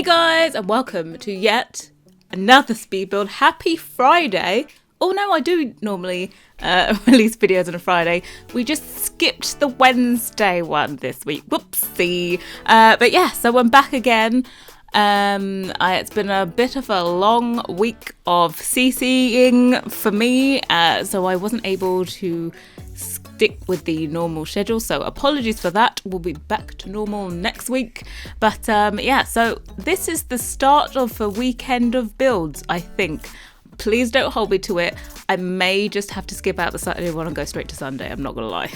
guys, and welcome to yet another speed build. Happy Friday. Oh no, I do normally release videos on a Friday. We just skipped the Wednesday one this week. Whoopsie. But yeah, so I'm back again. It's been a bit of a long week of CCing for me, so I wasn't able to stick with the normal schedule, so apologies for that. We'll be back to normal next week. But yeah, so this is the start of a weekend of builds, I think. Please don't hold me to it. I may just have to skip out the Saturday one and go straight to Sunday, I'm not gonna lie.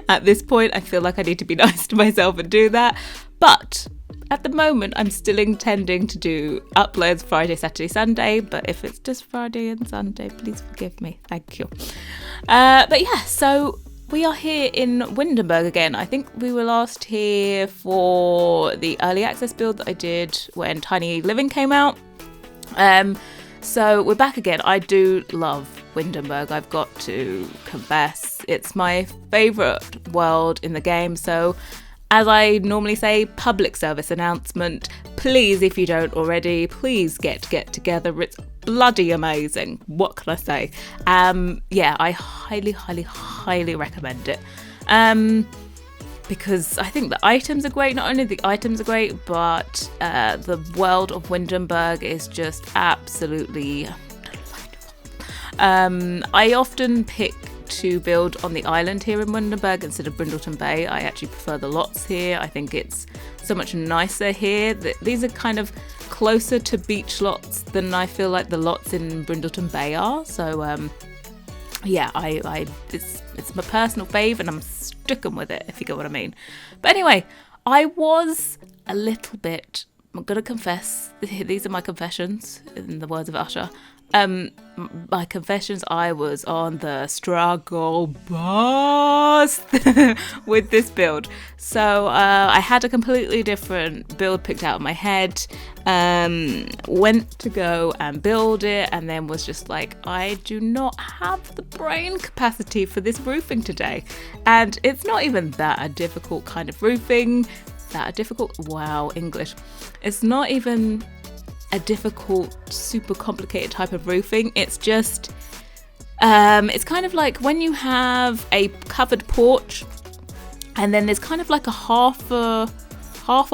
At this point, I feel like I need to be nice to myself and do that. But at the moment, I'm still intending to do uploads Friday, Saturday, Sunday. But if it's just Friday and Sunday, please forgive me. Thank you. But yeah, so we are here in Windham again. I think we were last here for the early access build that I did when Tiny Living came out. So we're back again. I do love Windham. I've got to confess, it's my favourite world in the game. So as I normally say, public service announcement. Please, if you don't already, please get together. It's bloody amazing. What can I say? Yeah, I highly recommend it. Because I think the items are great. Not only the items are great, but the world of Windham is just absolutely delightful. I often pick to build on the island here in Windham instead of Brindleton Bay. I actually prefer the lots here. I think it's so much nicer here. These are kind of closer to beach lots than I feel like the lots in Brindleton Bay are. So yeah, it's my personal fave and I'm sticking with it, if you get what I mean. But anyway, I was a little bit, I'm gonna confess, these are my confessions in the words of Usher. My confessions, I was on the struggle bus with this build. So I had a completely different build picked out in my head, went to go and build it, and then was just like, I do not have the brain capacity for this roofing today. And it's not even that a difficult kind of roofing, wow, English. It's not even a difficult, super complicated type of roofing. It's just, it's kind of like when you have a covered porch and then there's kind of like a half a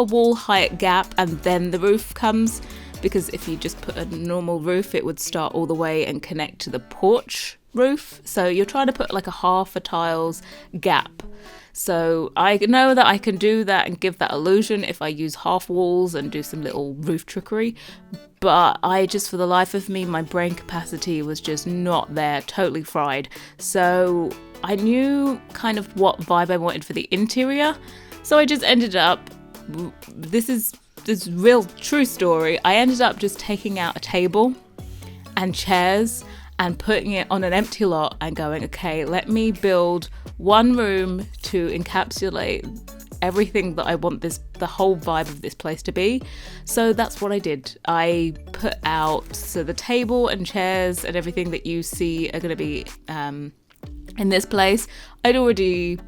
wall height gap and then the roof comes, because if you just put a normal roof, it would start all the way and connect to the porch roof. So you're trying to put like a half a tiles gap. So I know that I can do that and give that illusion if I use half walls and do some little roof trickery. But I just, for the life of me, my brain capacity was just not there, totally fried. So I knew kind of what vibe I wanted for the interior. So I just ended up, this real true story. I ended up just taking out a table and chairs and putting it on an empty lot and going, okay, let me build one room to encapsulate everything that I want the whole vibe of this place to be. So that's what I did. I put out, so the table and chairs and everything that you see are going to be in this place. I'd already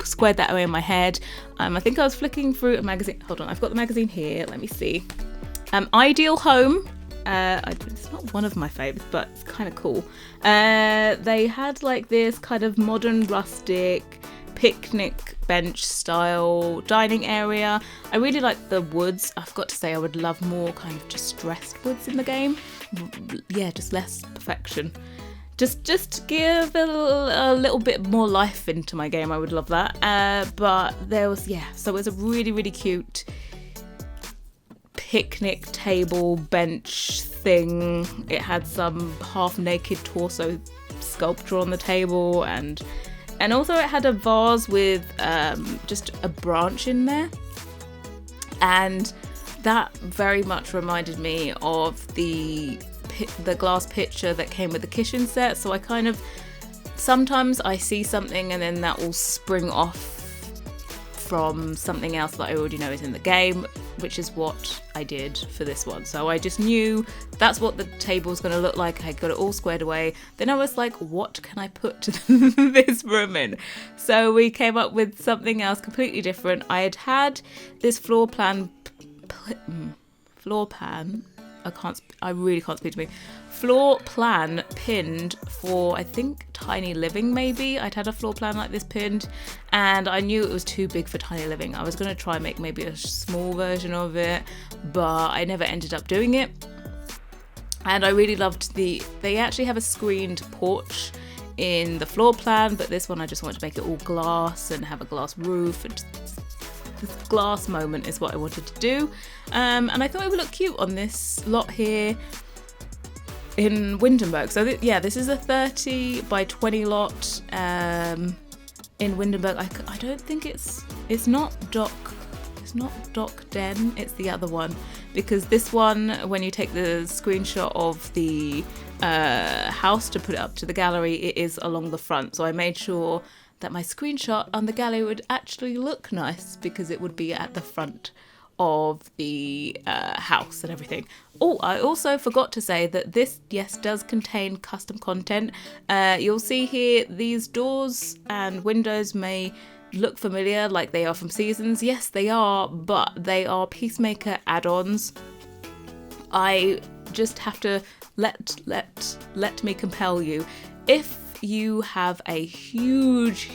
squared that away in my head. I think I was flicking through a magazine. Hold on, I've got the magazine here. Let me see. Ideal Home. It's not one of my favorites, but it's kind of cool. They had like this kind of modern rustic picnic bench style dining area. I really like the woods. I've got to say I would love more kind of distressed woods in the game. Yeah, just less perfection. Just give a little bit more life into my game. I would love that. But there was, yeah, so it was a really cute picnic table bench thing. It had some half naked torso sculpture on the table, and also it had a vase with just a branch in there, and that very much reminded me of the glass pitcher that came with the kitchen set. So I kind of, sometimes I see something and then that will spring off from something else that I already know is in the game, which is what I did for this one. So I just knew that's what the table's going to look like. I got it all squared away. Then I was like, what can I put this room in? So we came up with something else completely different. I had this floor plan floor plan. I really can't speak to me. Floor plan pinned for, I think, Tiny Living maybe. I'd had a floor plan like this pinned and I knew it was too big for Tiny Living. I was going to try and make maybe a small version of it, but I never ended up doing it. And I really loved they actually have a screened porch in the floor plan, but this one I just wanted to make it all glass and have a glass roof, and this glass moment is what I wanted to do. And I thought it would look cute on this lot here in Windham. So this is a 30 by 20 lot in Windham. I don't think it's not Dock Den, it's the other one, because this one, when you take the screenshot of the house to put it up to the gallery, it is along the front. So I made sure that my screenshot on the gallery would actually look nice because it would be at the front of the house and everything. Oh, I also forgot to say that this, yes, does contain custom content. You'll see here these doors and windows may look familiar, like they are from Seasons. Yes, they are, but they are Peacemaker add-ons. I just have to let me compel you. If you have a huge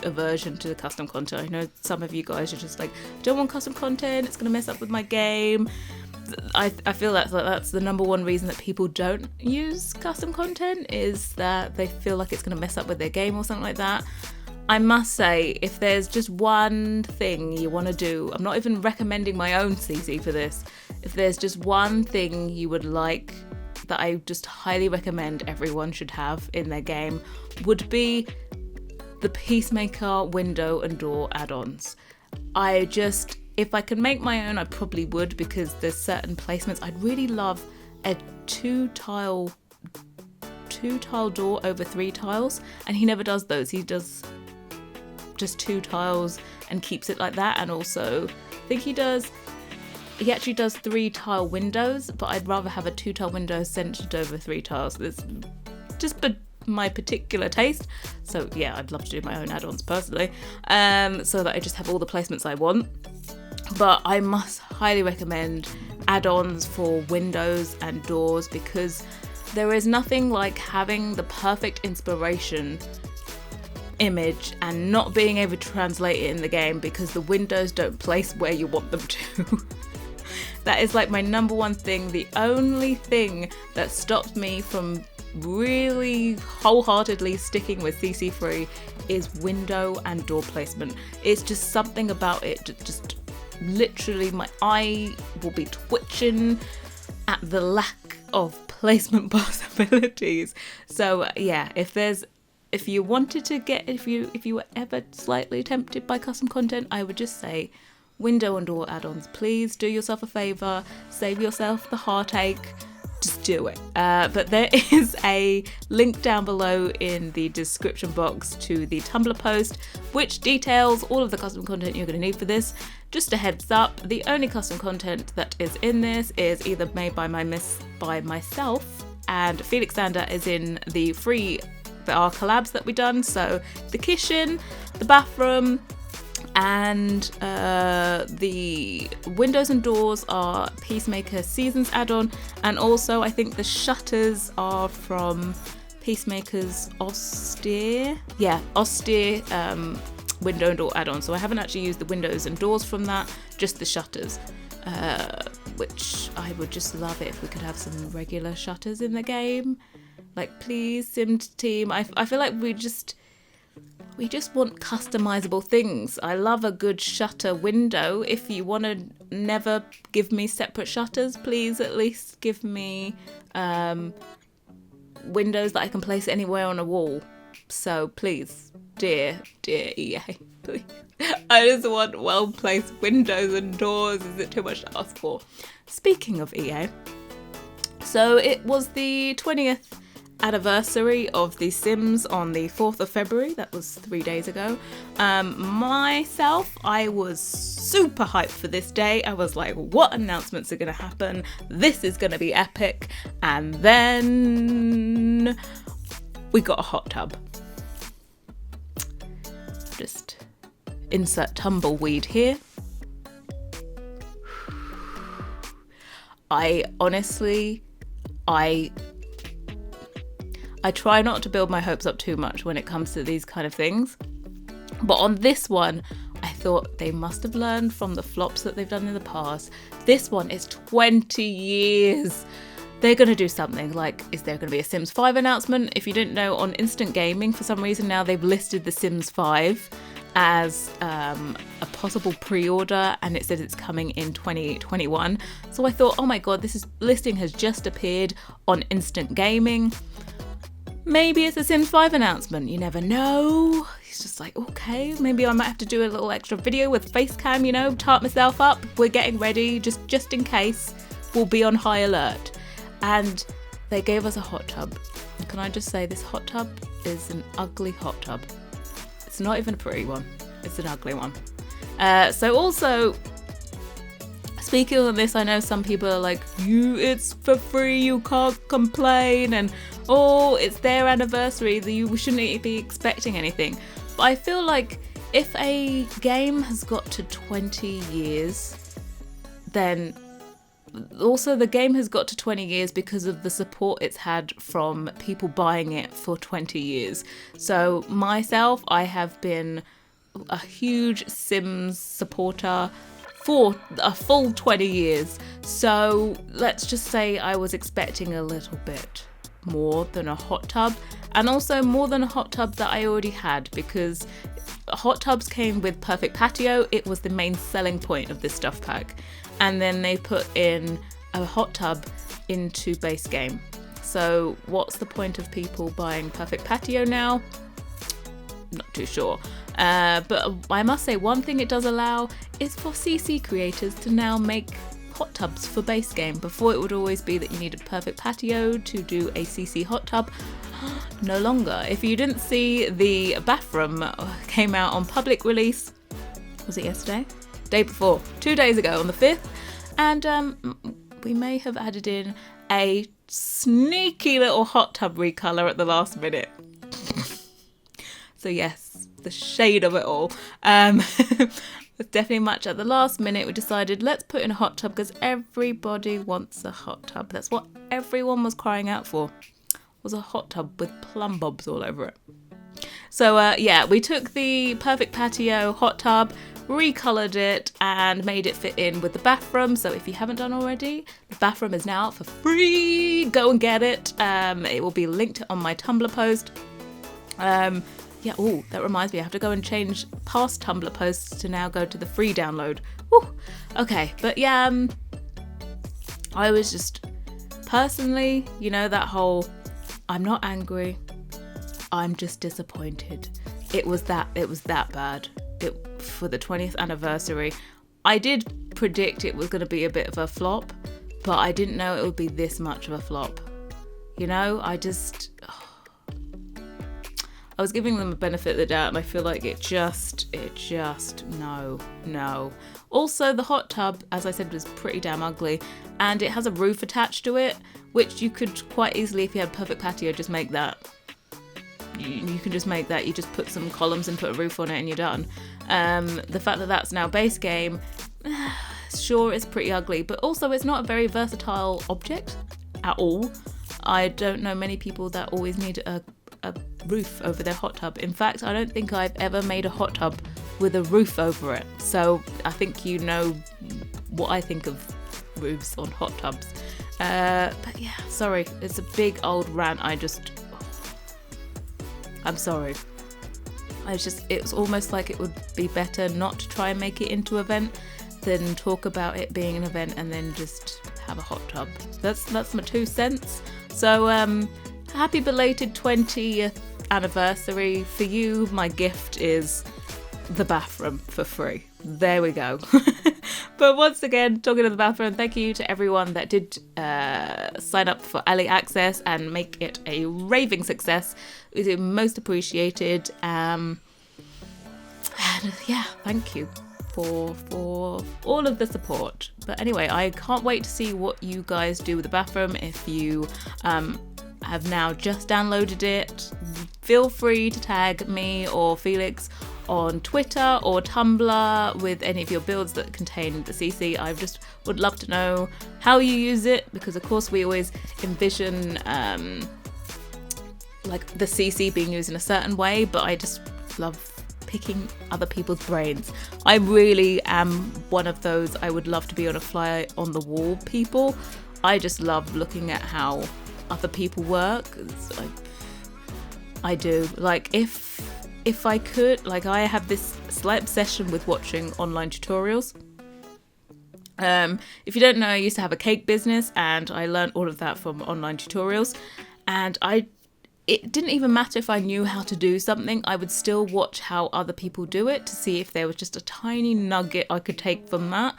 aversion to the custom content, I know some of you guys are just like, I don't want custom content, it's gonna mess up with my game. I feel that's the number one reason that people don't use custom content, is that they feel like it's gonna mess up with their game or something like that. I must say, if there's just one thing you want to do, I'm not even recommending my own CC for this, if there's just one thing you would like that I just highly recommend everyone should have in their game, would be the Peacemaker window and door add-ons. If I could make my own, I probably would, because there's certain placements. I'd really love a two tile door over 3 tiles, and he never does those. He does just 2 tiles and keeps it like that. And also I think he actually does 3 tile windows, but I'd rather have a 2 tile window centered over 3 tiles. It's just my particular taste. So yeah, I'd love to do my own add-ons personally, so that I just have all the placements I want. But I must highly recommend add-ons for windows and doors, because there is nothing like having the perfect inspiration image and not being able to translate it in the game because the windows don't place where you want them to. That is like my number one thing. The only thing that stopped me from really wholeheartedly sticking with CC3 is window and door placement. It's just something about it, just literally my eye will be twitching at the lack of placement possibilities. So yeah, if you were ever slightly tempted by custom content, I would just say window and door add-ons. Please do yourself a favour, save yourself the heartache, just do it. But there is a link down below in the description box to the Tumblr post, which details all of the custom content you're going to need for this. Just a heads up, the only custom content that is in this is either made by myself, and Felixander is in the free our collabs that we done. So the kitchen, the bathroom, and the windows and doors are Peacemaker Seasons add-on, and also I think the shutters are from Peacemaker's austere window and door add-on. So I haven't actually used the windows and doors from that, just the shutters, which I would just love it if we could have some regular shutters in the game. Like, please, Sim team, I feel like we just want customizable things. I love a good shutter window. If you want to never give me separate shutters, please at least give me windows that I can place anywhere on a wall. So please, dear EA, please. I just want well-placed windows and doors. Is it too much to ask for? Speaking of EA, so it was the 20th anniversary of The Sims on the 4th of February. That was 3 days ago. Myself, I was super hyped for this day. I was like, what announcements are going to happen? This is going to be epic. And then we got a hot tub. Just insert tumbleweed here. I honestly, I try not to build my hopes up too much when it comes to these kind of things. But on this one, I thought they must have learned from the flops that they've done in the past. This one is 20 years. They're going to do something like, is there going to be a Sims 5 announcement? If you didn't know, on Instant Gaming, for some reason now they've listed the Sims 5 as a possible pre-order, and it says it's coming in 2021. So I thought, oh my god, listing has just appeared on Instant Gaming. Maybe it's a Sims 5 announcement, you never know. It's just like, okay, maybe I might have to do a little extra video with face cam, you know, tart myself up. We're getting ready, just in case. We'll be on high alert. And they gave us a hot tub. And can I just say, this hot tub is an ugly hot tub. It's not even a pretty one, it's an ugly one. So also, speaking on this, I know some people are like, it's for free, you can't complain, and oh, it's their anniversary, you shouldn't be expecting anything. But I feel like if a game has got to 20 years, then also the game has got to 20 years because of the support it's had from people buying it for 20 years. So myself, I have been a huge Sims supporter for a full 20 years. So let's just say I was expecting a little bit more than a hot tub, and also more than a hot tub that I already had, because hot tubs came with Perfect Patio. It was the main selling point of this stuff pack, and then they put in a hot tub into base game. So what's the point of people buying Perfect Patio now? Not too sure. But I must say, one thing it does allow is for CC creators to now make hot tubs for base game. Before, it would always be that you needed Perfect Patio to do a CC hot tub. No longer. If you didn't see, the bathroom came out on public release, was it yesterday? Day before, 2 days ago on the 5th, and we may have added in a sneaky little hot tub recolor at the last minute. So yes, the shade of it all. It's definitely much at the last minute. We decided, let's put in a hot tub because everybody wants a hot tub. That's what everyone was crying out for, was a hot tub with plum bobs all over it. So yeah, we took the Perfect Patio hot tub, recolored it, and made it fit in with the bathroom. So if you haven't done already, the bathroom is now out for free. Go and get it. It will be linked on my Tumblr post. Yeah, oh, that reminds me, I have to go and change past Tumblr posts to now go to the free download. Woo. Okay, but yeah, I was just, personally, you know, that whole, I'm not angry, I'm just disappointed. It was that bad. For the 20th anniversary, I did predict it was going to be a bit of a flop, but I didn't know it would be this much of a flop. You know, I was giving them a benefit of the doubt, and I feel like it just, no. Also, the hot tub, as I said, was pretty damn ugly, and it has a roof attached to it, which you could quite easily, if you had Perfect Patio, just make that. You can just make that. You just put some columns and put a roof on it and you're done. The fact that that's now base game, sure, it's pretty ugly, but also it's not a very versatile object at all. I don't know many people that always need a roof over their hot tub. In fact, I don't think I've ever made a hot tub with a roof over it. So I think you know what I think of roofs on hot tubs. But yeah, sorry, it's a big old rant. I'm sorry. It's almost like it would be better not to try and make it into an event than talk about it being an event and then just have a hot tub. That's my 2 cents. So happy belated 20th anniversary. For you, my gift is the bathroom for free. There we go. But once again, talking of the bathroom, thank you to everyone that did sign up for early access and make it a raving success. It is most appreciated. And yeah, thank you for all of the support. But anyway, I can't wait to see what you guys do with the bathroom. If you have now just downloaded it, feel free to tag me or Felix on Twitter or Tumblr with any of your builds that contain the CC. I just would love to know how you use it, because of course we always envision like the CC being used in a certain way, but I just love picking other people's brains. I really am one of those I would love to be on a fly on the wall people. I just love looking at how other people work. I do. Like if I could, like I have this slight obsession with watching online tutorials. If you don't know, I used to have a cake business and I learned all of that from online tutorials, and it didn't even matter if I knew how to do something, I would still watch how other people do it to see if there was just a tiny nugget I could take from that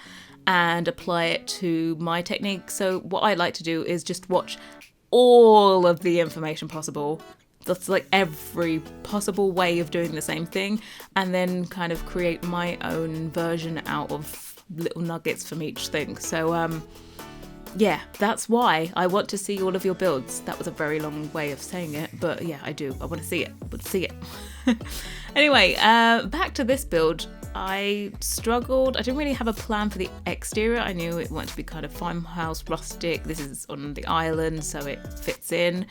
and apply it to my technique. So what I like to do is just watch all of the information possible. That's like every possible way of doing the same thing, and then kind of create my own version out of little nuggets from each thing. So yeah, that's why I want to see all of your builds. That was a very long way of saying it, but yeah, I do. I want to see it. I want to see it. Anyway, back to this build. I struggled. I didn't really have a plan for the exterior. I knew it wanted to be kind of farmhouse rustic. This is on the island, so it fits in.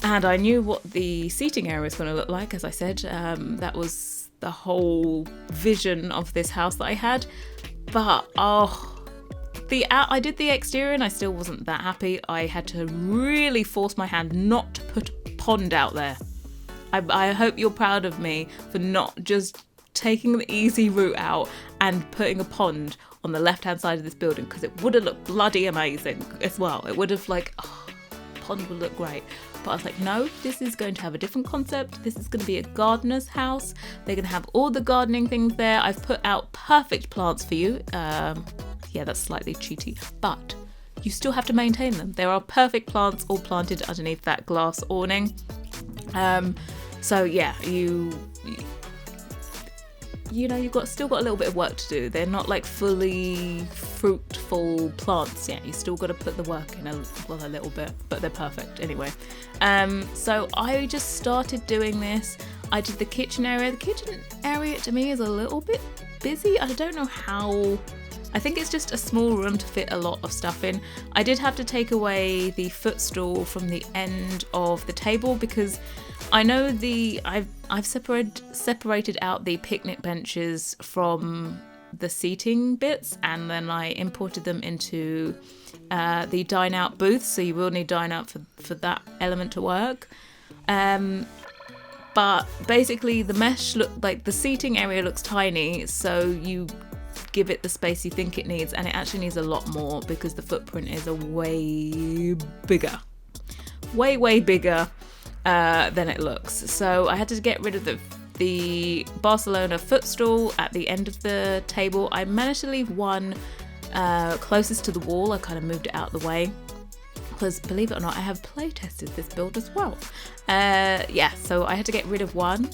And I knew what the seating area was going to look like, as I said. That was the whole vision of this house that I had. But, I did the exterior and I still wasn't that happy. I had to really force my hand not to put a pond out there. I hope you're proud of me for not just taking the easy route out and putting a pond on the left-hand side of this building, because it would have looked bloody amazing as well. It would have pond would look great. But I was like, no, this is going to have a different concept. This is going to be a gardener's house. They're going to have all the gardening things there. I've put out perfect plants for you. Yeah, that's slightly cheaty, but you still have to maintain them. There are perfect plants all planted underneath that glass awning. So yeah, you know, you've still got a little bit of work to do. They're not like fully fruitful plants yet. You still got to put the work in a little bit, but they're perfect anyway. So I just started doing this. I did the kitchen area. The kitchen area to me is a little bit busy. I don't know how. I think it's just a small room to fit a lot of stuff in. I did have to take away the footstool from the end of the table, because I know I've separated out the picnic benches from the seating bits, and then I imported them into the dine out booth. So you will need dine out for that element to work. But basically the mesh the seating area looks tiny, so you give it the space you think it needs, and it actually needs a lot more because the footprint is way bigger than it looks. So I had to get rid of the Barcelona footstool at the end of the table. I managed to leave one closest to the wall. I kind of moved it out of the way because, believe it or not, I have play tested this build as well. Yeah, so I had to get rid of one,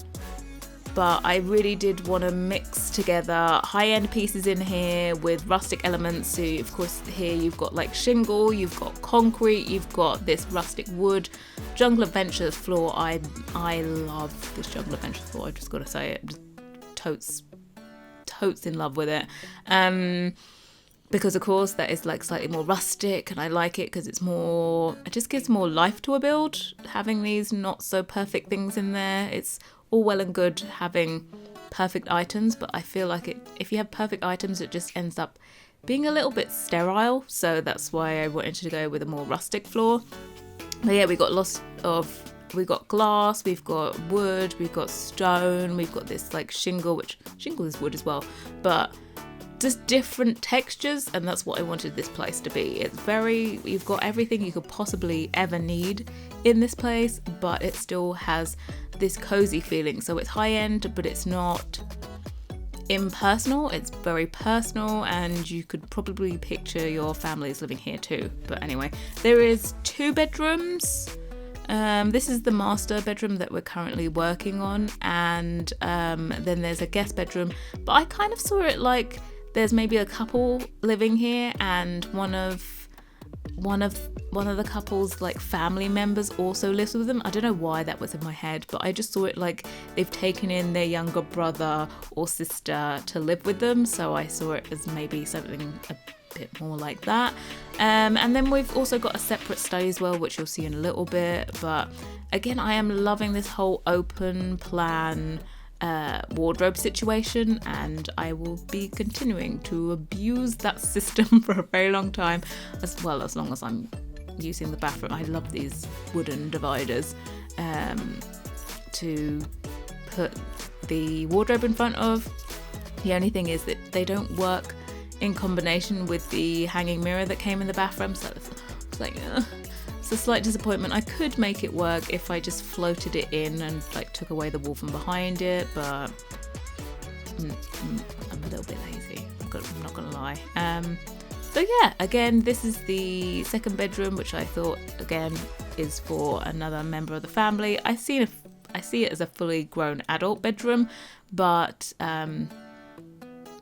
but I really did want to mix together high-end pieces in here with rustic elements. So of course here you've got like shingle, you've got concrete, you've got this rustic wood Jungle Adventures floor. I love this Jungle Adventures floor, I've just got to say it. Just totes in love with it. Because of course that is like slightly more rustic, and I like it because it just gives more life to a build, having these not so perfect things in there. It's all well and good having perfect items, but I feel like if you have perfect items, it just ends up being a little bit sterile. So that's why I wanted to go with a more rustic floor. But yeah, we got glass, we've got wood, we've got stone, we've got this like shingle, which shingle is wood as well, but just different textures, and that's what I wanted this place to be. You've got everything you could possibly ever need in this place, but it still has this cozy feeling. So it's high end, but it's not impersonal. It's very personal, and you could probably picture your families living here too. But anyway, there is 2 bedrooms. This is the master bedroom that we're currently working on, and then there's a guest bedroom, but I kind of saw it like there's maybe a couple living here, and one of one of the couple's like family members also lives with them. I don't know why that was in my head, but I just saw it like they've taken in their younger brother or sister to live with them, so I saw it as maybe something a bit more like that. And then we've also got a separate study as well, which you'll see in a little bit. But again, I am loving this whole open plan wardrobe situation, and I will be continuing to abuse that system for a very long time, as long as I'm using the bathroom. I love these wooden dividers to put the wardrobe in front of. The only thing is that they don't work in combination with the hanging mirror that came in the bathroom, so it's like it's a slight disappointment. I could make it work if I just floated it in and like took away the wall from behind it, but I'm a little bit lazy, I'm not gonna lie. So yeah, again, this is the second bedroom, which I thought again is for another member of the family. I see it as a fully grown adult bedroom, but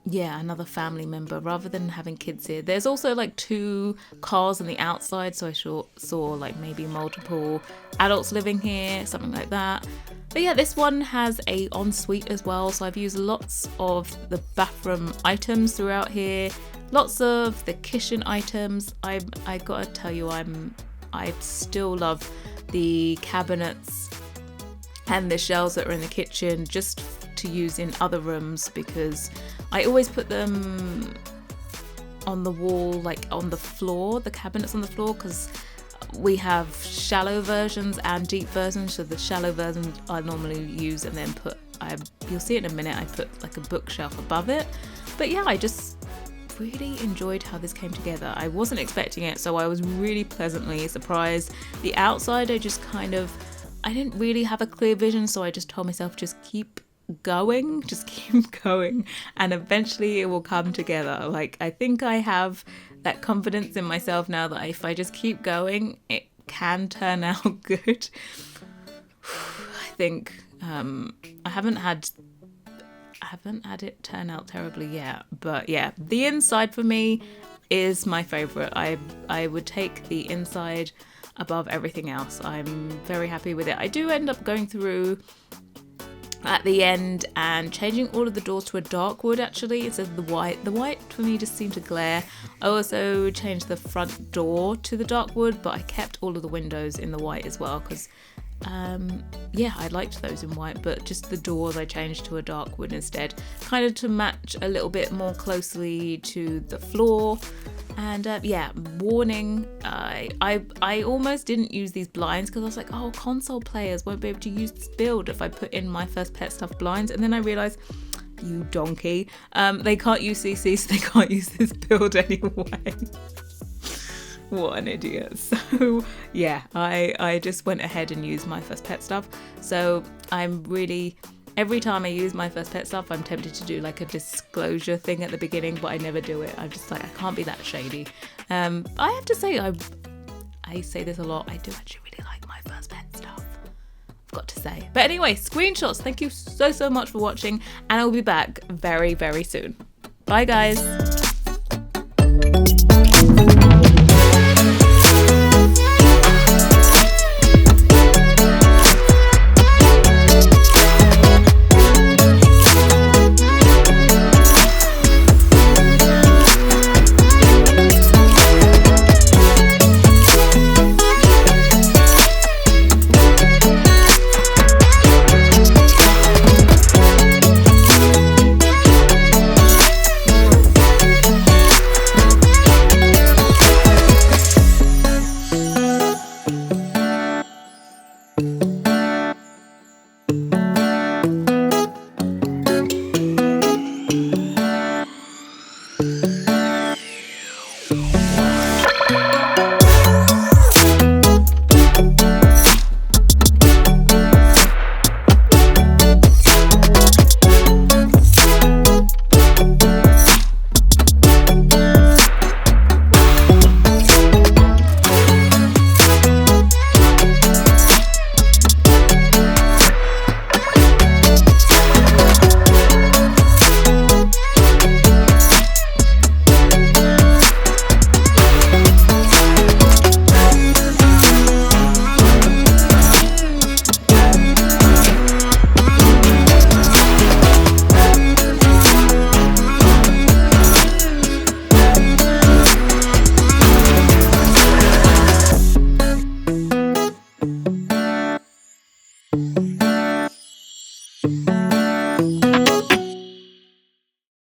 yeah, another family member rather than having kids here. There's also like 2 cars on the outside, so I saw like maybe multiple adults living here, something like that. But yeah, this one has a ensuite as well, so I've used lots of the bathroom items throughout here, lots of the kitchen items. I gotta tell you, I still love the cabinets and the shelves that are in the kitchen just to use in other rooms, because I always put them on the wall, like on the floor, the cabinets on the floor, because we have shallow versions and deep versions. So the shallow version I normally use, and then you'll see it in a minute, I put like a bookshelf above it. But yeah, I just really enjoyed how this came together. I wasn't expecting it, so I was really pleasantly surprised. The outside, I didn't really have a clear vision, so I just told myself, just keep going, and eventually it will come together. Like, I think I have that confidence in myself now that if I just keep going, it can turn out good. I think I haven't had it turn out terribly yet, but yeah, the inside for me is my favorite. I would take the inside above everything else. I'm very happy with it. I do end up going through at the end and changing all of the doors to a dark wood actually instead of the white. The white for me just seemed to glare. I also changed the front door to the dark wood, but I kept all of the windows in the white as well, because yeah, I liked those in white, but just the doors I changed to a dark wood instead, kind of to match a little bit more closely to the floor. And yeah, warning, I almost didn't use these blinds because I was like, oh, console players won't be able to use this build if I put in my First Pet Stuff blinds. And then I realised, you donkey, they can't use CC, so they can't use this build anyway. What an idiot. So yeah, I just went ahead and used my First Pet Stuff. So every time I use my First Pet Stuff, I'm tempted to do like a disclosure thing at the beginning, but I never do it. I'm just like, I can't be that shady. I have to say, I say this a lot, I do actually really like my First Pet Stuff, I've got to say. But anyway, screenshots, thank you so much for watching, and I'll be back very, very soon. Bye guys.